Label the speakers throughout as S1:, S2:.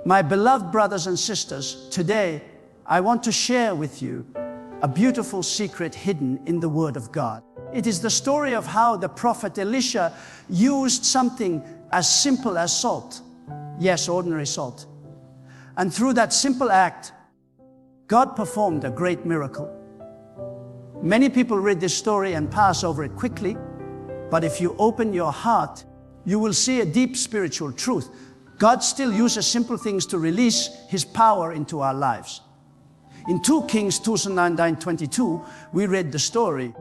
S1: My beloved brothers and sisters, today I want to share with you a beautiful secret hidden in the Word of God. It is the story of how the prophet Elisha used something as simple as salt. Yes, ordinary salt. And through that simple act, God performed a great miracle. Many people read this story and pass over it quickly, but if you open your heart, you will see a deep spiritual truth. God still uses simple things to release His power into our lives. In 2 Kings 22, we read the story.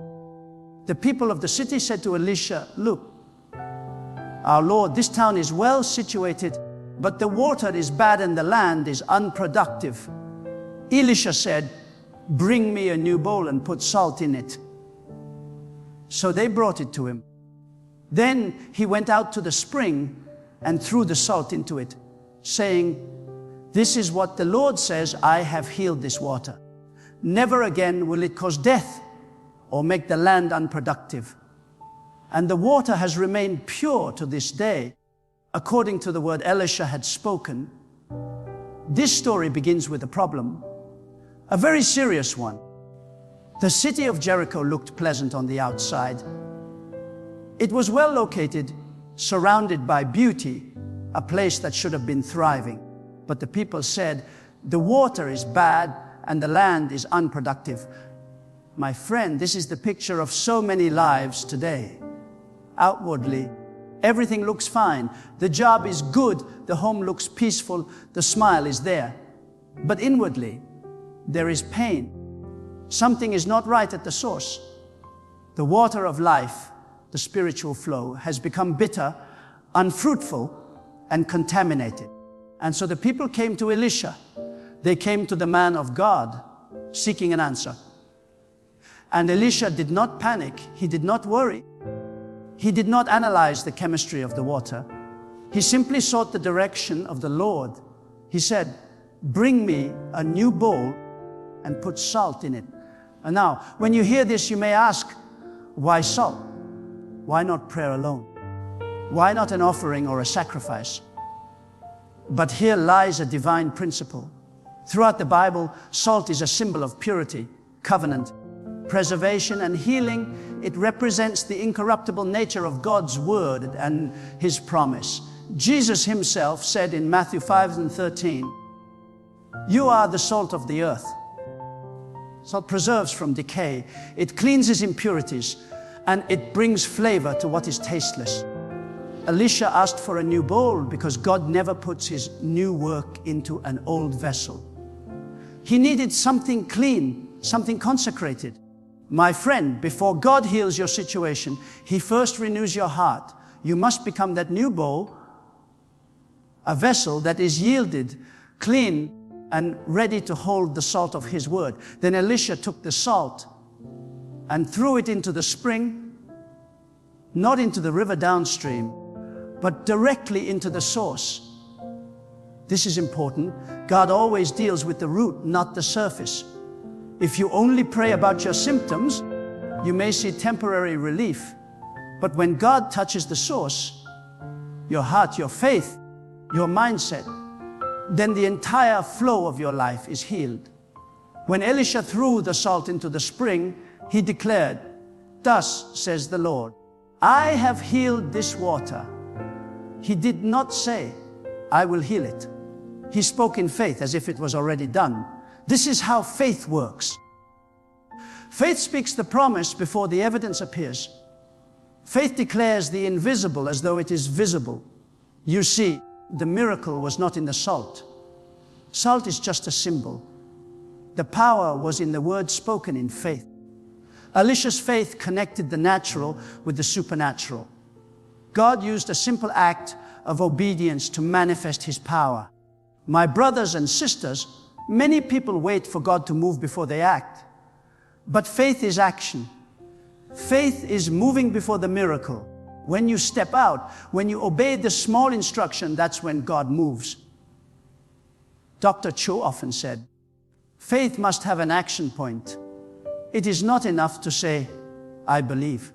S1: The people of the city said to Elisha, "Look, our Lord, this town is well situated, but the water is bad and the land is unproductive." Elisha said, "Bring me a new bowl and put salt in it." So they brought it to him. Then he went out to the spring and threw the salt into it, saying, "This is what the Lord says, I have healed this water. Never again will it cause death or make the land unproductive." And the water has remained pure to this day, according to the word Elisha had spoken. This story begins with a problem, a very serious one. The city of Jericho looked pleasant on the outside. It was well located, surrounded by beauty, a place that should have been thriving. But the people said, "The water is bad and the land is unproductive." My friend, this is the picture of so many lives today. Outwardly, everything looks fine. The job is good. The home looks peaceful. The smile is there. But inwardly, there is pain. Something is not right at the source. The water of life, the spiritual flow, has become bitter, unfruitful, and contaminated. And so the people came to Elisha. They came to the man of God, seeking an answer. And Elisha did not panic. He did not worry. He did not analyze the chemistry of the water. He simply sought the direction of the Lord. He said, "Bring me a new bowl and put salt in it." And now, when you hear this, you may ask, why salt? Why not prayer alone? Why not an offering or a sacrifice? But here lies a divine principle. Throughout the Bible, salt is a symbol of purity, covenant, preservation, and healing. It represents the incorruptible nature of God's word and His promise. Jesus Himself said in Matthew 5:13, "You are the salt of the earth." Salt preserves from decay. It cleanses impurities, and it brings flavor to what is tasteless. Elisha asked for a new bowl because God never puts His new work into an old vessel. He needed something clean, something consecrated. My friend, before God heals your situation, He first renews your heart. You must become that new bowl, a vessel that is yielded, clean, and ready to hold the salt of His word. Then Elisha took the salt and threw it into the spring, not into the river downstream, but directly into the source. This is important. God always deals with the root, not the surface. If you only pray about your symptoms, you may see temporary relief. But when God touches the source, your heart, your faith, your mindset, then the entire flow of your life is healed. When Elisha threw the salt into the spring, he declared, "Thus says the Lord, I have healed this water." He did not say, "I will heal it." He spoke in faith as if it was already done. This is how faith works. Faith speaks the promise before the evidence appears. Faith declares the invisible as though it is visible. You see, the miracle was not in the salt. Salt is just a symbol. The power was in the word spoken in faith. Elisha's faith connected the natural with the supernatural. God used a simple act of obedience to manifest His power. My brothers and sisters, many people wait for God to move before they act. But faith is action. Faith is moving before the miracle. When you step out, when you obey the small instruction, that's when God moves. Dr. Cho often said, faith must have an action point. It is not enough to say, "I believe."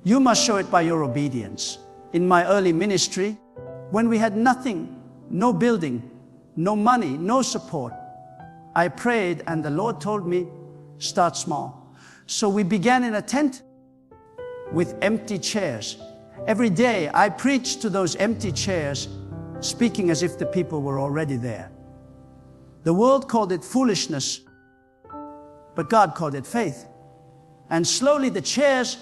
S1: You must show it by your obedience. In my early ministry, when we had nothing, no building, no money, no support. I prayed and the Lord told me, start small. So we began in a tent with empty chairs. Every day I preached to those empty chairs, speaking as if the people were already there. The world called it foolishness, but God called it faith. And slowly the chairs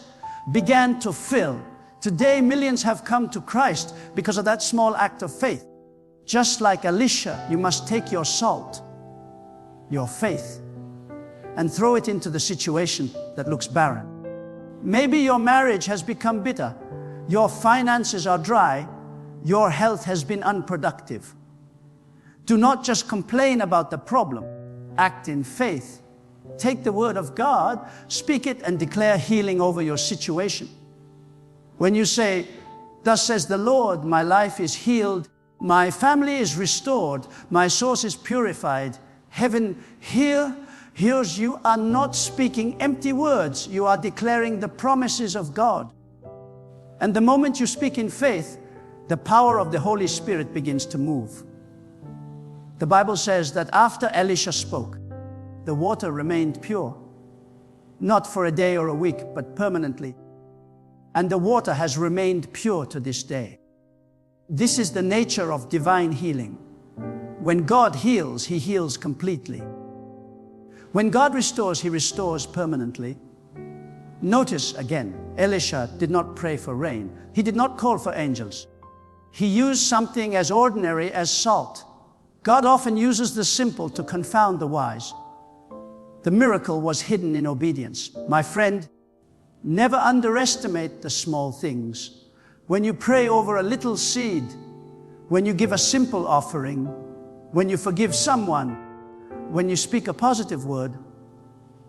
S1: began to fill. Today millions have come to Christ because of that small act of faith. Just like Elisha, you must take your salt, your faith, and throw it into the situation that looks barren. Maybe your marriage has become bitter. Your finances are dry. Your health has been unproductive. Do not just complain about the problem. Act in faith. Take the word of God, speak it, and declare healing over your situation. When you say, thus says the Lord, my life is healed, my family is restored, my source is purified, heaven hears you are not speaking empty words. You are declaring the promises of God. And the moment you speak in faith, the power of the Holy Spirit begins to move. The Bible says that after Elisha spoke, the water remained pure, not for a day or a week, but permanently. And the water has remained pure to this day. This is the nature of divine healing. When God heals, He heals completely. When God restores, He restores permanently. Notice again, Elisha did not pray for rain. He did not call for angels. He used something as ordinary as salt. God often uses the simple to confound the wise. The miracle was hidden in obedience. My friend, never underestimate the small things. When you pray over a little seed, when you give a simple offering, when you forgive someone, when you speak a positive word,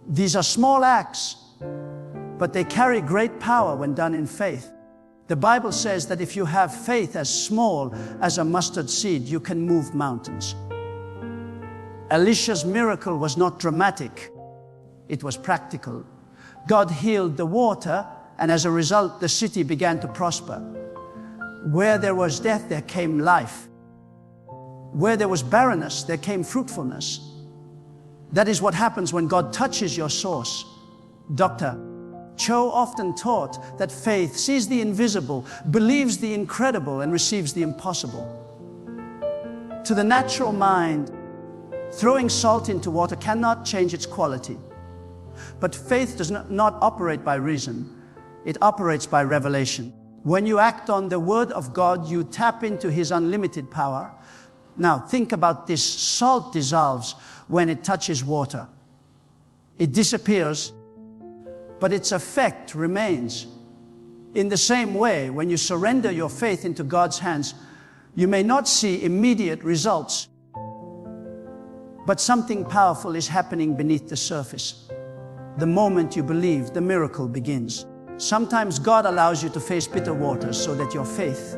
S1: these are small acts, but they carry great power when done in faith. The Bible says that if you have faith as small as a mustard seed, you can move mountains. Elisha's miracle was not dramatic, it was practical. God healed the water, and as a result, the city began to prosper. Where there was death, there came life. Where there was barrenness, there came fruitfulness. That is what happens when God touches your source. Dr. Cho often taught that faith sees the invisible, believes the incredible, and receives the impossible. To the natural mind, throwing salt into water cannot change its quality. But faith does not operate by reason. It operates by revelation. When you act on the word of God, you tap into His unlimited power. Now think about this. Salt dissolves when it touches water. It disappears, but its effect remains. In the same way, when you surrender your faith into God's hands, you may not see immediate results, but something powerful is happening beneath the surface. The moment you believe, the miracle begins. Sometimes God allows you to face bitter waters so that your faith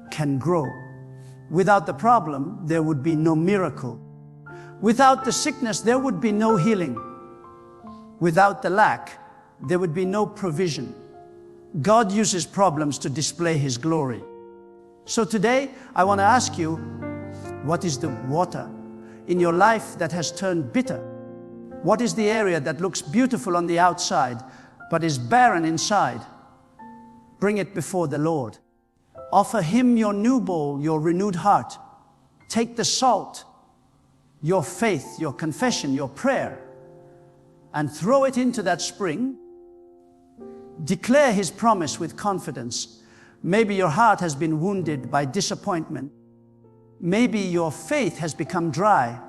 S1: can grow. Without the problem, there would be no miracle. Without the sickness, there would be no healing. Without the lack, there would be no provision. God uses problems to display His glory. So today, I want to ask you, what is the water in your life that has turned bitter? What is the area that looks beautiful on the outside, but is barren inside? Bring it before the Lord. Offer Him your new bowl, your renewed heart. Take the salt, your faith, your confession, your prayer, and throw it into that spring. Declare His promise with confidence. Maybe your heart has been wounded by disappointment. Maybe your faith has become dry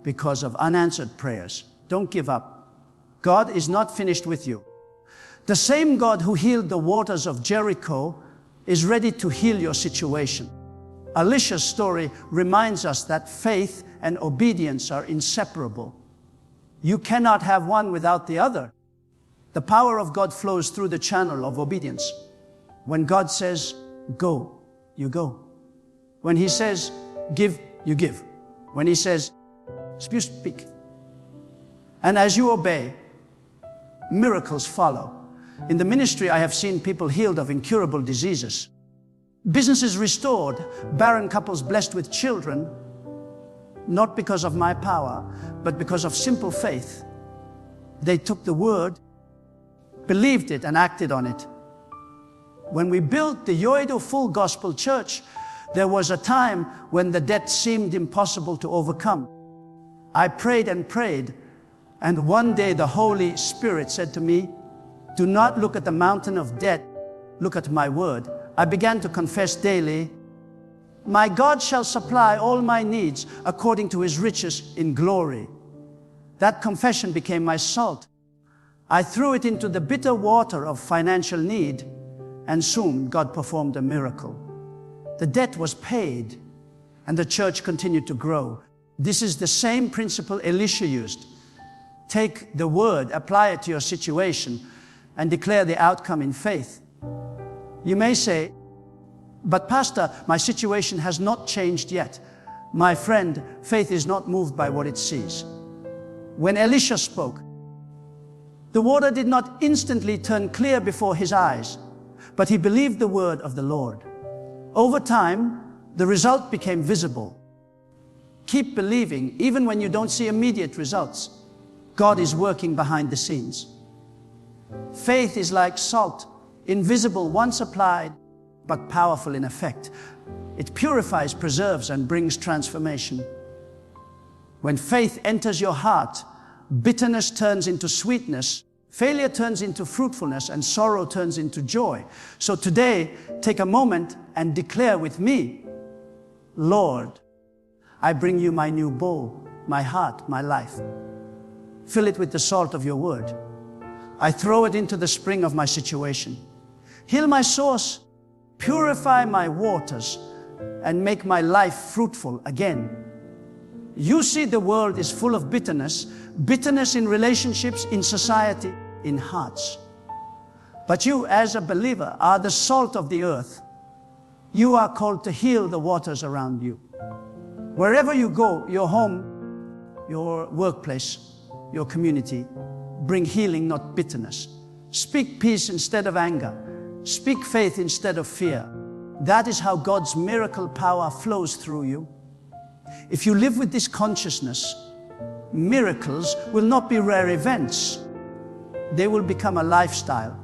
S1: because of unanswered prayers. Don't give up. God is not finished with you. The same God who healed the waters of Jericho is ready to heal your situation. Elisha's story reminds us that faith and obedience are inseparable. You cannot have one without the other. The power of God flows through the channel of obedience. When God says, go, you go. When He says, give, you give. When He says, you speak. And as you obey, miracles follow. In the ministry, I have seen people healed of incurable diseases. businesses restored, barren couples blessed with children, not because of my power, but because of simple faith. They took the word, believed it, and acted on it. When we built the Yoido Full Gospel Church, there was a time when the debt seemed impossible to overcome. I prayed and prayed, and one day the Holy Spirit said to me, "Do not look at the mountain of debt, look at my word." I began to confess daily, "My God shall supply all my needs according to his riches in glory." That confession became my salt. I threw it into the bitter water of financial need, and soon God performed a miracle. The debt was paid, and the church continued to grow. This is the same principle Elisha used. Take the word, apply it to your situation, and declare the outcome in faith. You may say, "But Pastor, my situation has not changed yet." My friend, faith is not moved by what it sees. When Elisha spoke, the water did not instantly turn clear before his eyes, but he believed the word of the Lord. Over time, the result became visible. Keep believing, even when you don't see immediate results. God is working behind the scenes. Faith is like salt, invisible once applied, but powerful in effect. It purifies, preserves, and brings transformation. When faith enters your heart, bitterness turns into sweetness, failure turns into fruitfulness, and sorrow turns into joy. So today, take a moment and declare with me, "Lord, I bring you my new bowl, my heart, my life. Fill it with the salt of your word. I throw it into the spring of my situation. Heal my source, purify my waters, and make my life fruitful again." You see, the world is full of bitterness, bitterness in relationships, in society, in hearts. But you, as a believer, are the salt of the earth. You are called to heal the waters around you. Wherever you go, your home, your workplace, your community, bring healing, not bitterness. Speak peace instead of anger. Speak faith instead of fear. That is how God's miracle power flows through you. If you live with this consciousness, miracles will not be rare events. They will become a lifestyle.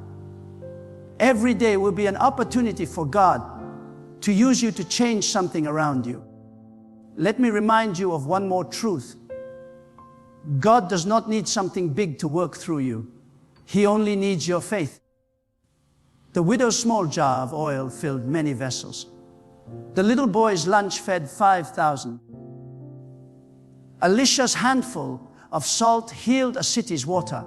S1: Every day will be an opportunity for God to use you to change something around you. Let me remind you of one more truth. God does not need something big to work through you. He only needs your faith. The widow's small jar of oil filled many vessels. The little boy's lunch fed 5,000. Elisha's handful of salt healed a city's water.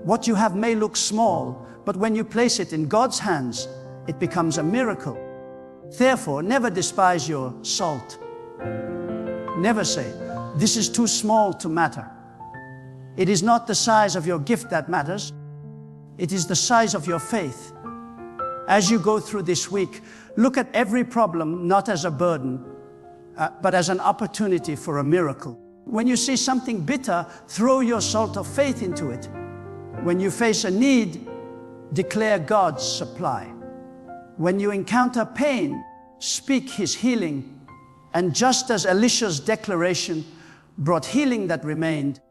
S1: What you have may look small, but when you place it in God's hands, it becomes a miracle. Therefore, never despise your salt. Never say, "This is too small to matter." It is not the size of your gift that matters. It is the size of your faith. As you go through this week, look at every problem not as a burden, but as an opportunity for a miracle. When you see something bitter, throw your salt of faith into it. When you face a need, declare God's supply. When you encounter pain, speak his healing. And just as Elisha's declaration brought healing that remained,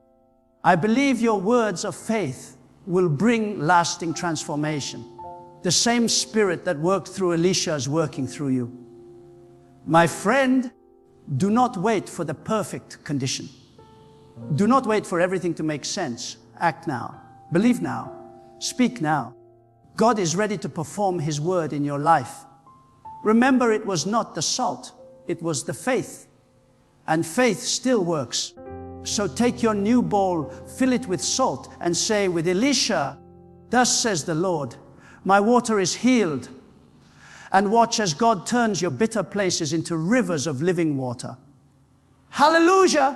S1: I believe your words of faith will bring lasting transformation. The same Spirit that worked through Elisha is working through you. My friend, do not wait for the perfect condition. Do not wait for everything to make sense. Act now. Believe now. Speak now. God is ready to perform his word in your life. Remember, it was not the salt, it was the faith. And faith still works. So take your new bowl, fill it with salt, and say with Elisha, "Thus says the Lord, my water is healed." And watch as God turns your bitter places into rivers of living water. Hallelujah!